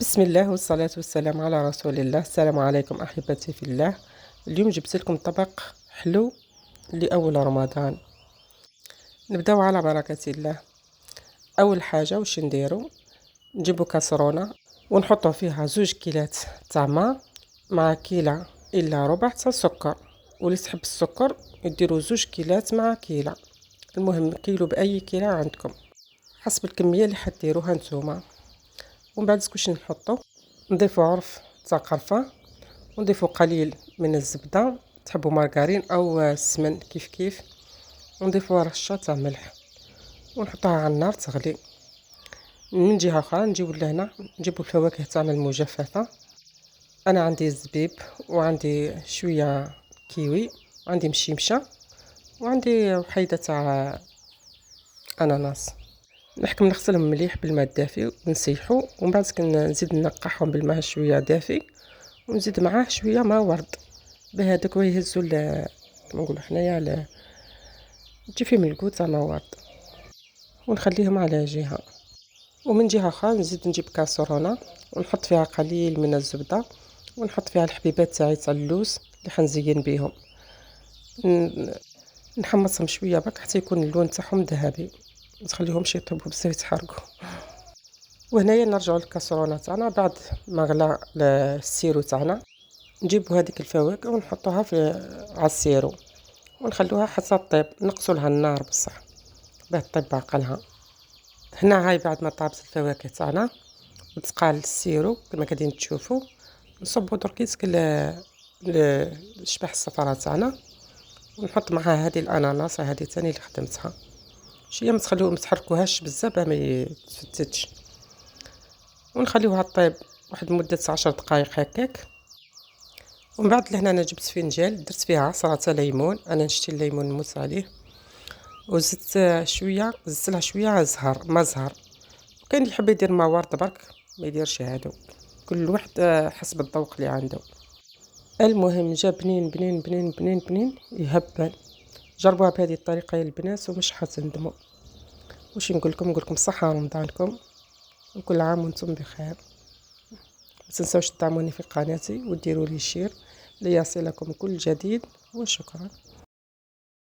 بسم الله والصلاة والسلام على رسول الله. السلام عليكم أحبتي في الله. اليوم جبت لكم طبق حلو لأول رمضان. نبداو على بركة الله. أول حاجة واش نديرو، نجيبو كاسرونة ونحطو فيها 2 كيلات تاع ما مع كيلة إلا ربع تاع سكر، واللي تحب السكر يديرو 2 كيلات مع كيلة. المهم كيلو بأي كيلة عندكم حسب الكمية اللي حديروها نتوما. ومن بعد واش نحطو، نضيفو عرف تاع قرفة، ونضيفو قليل من الزبدة، تحبوا مارغرين او السمن كيف كيف، ونضيفو رشة تاع ملح ونحطوها على النار تغلي. من جهة اخرى نجيو لهنا نجيبو الفواكه تاعنا المجففة. انا عندي الزبيب وعندي شوية كيوي وعندي مشيمشة وعندي وحيدة تاع اناناس. نغسلهم مليح بالماء الدافي ونسيحو، ومن بعد نزيد نقعهم بالماء شويه دافي، ونزيد معاه شويه ماء ورد بهذاك ويهزوا كما نقولوا حنايا تجي فيهم الكوت تاع ماء ورد، ونخليهم على جهه. ومن جهه اخرى نجيب كاسرونه ونحط فيها قليل من الزبده، ونحط فيها الحبيبات تاعي تاع اللوز اللي حنزين بيهم. نحمصهم شويه برك حتى يكون اللون تاعهم ذهبي، ما تخليهمش يطيبوا بزاف يتحرقوا. وهنايا نرجعوا للكاسرونه تاعنا بعد ما غلا السيرو تاعنا. نجيبوا هذيك الفواكه ونحطوها على السيرو ونخلوها حتى تطيب، نقصوا لها النار بصح باه تطيب بعقلها. هنا هاي بعد ما طابت الفواكه تاعنا وتقال السيرو كما قاعدين تشوفوا، نصبوا دركيسك الشبح الصفراء تاعنا، ونحط معها هذه الاناناس هذه ثاني اللي خدمتها شويه. ما تحركوهاش بزاف باه ما يتفتتش، ونخليوها طيب واحد مدة 10 دقائق هكاك. ومن بعد لهنا انا جبت فنجال درت فيها عصرة ليمون، انا نشتي الليمون نموس عليه، وزدت شويه زدت لها شويه ما زهر. وكاين اللي يحب يدير ما ورد برك ما يديرش هادو، كل واحد حسب الذوق اللي عنده. المهم جا بنين بنين بنين بنين بنين يهبل. جربوها بهذه الطريقه يا البنات ومش حتندموا. واش نقولكم صحه رمضانكم، وكل عام وانتم بخير. ما تنساوش تدعموني في قناتي وديروا لي شير ليصلكم كل جديد، وشكرا.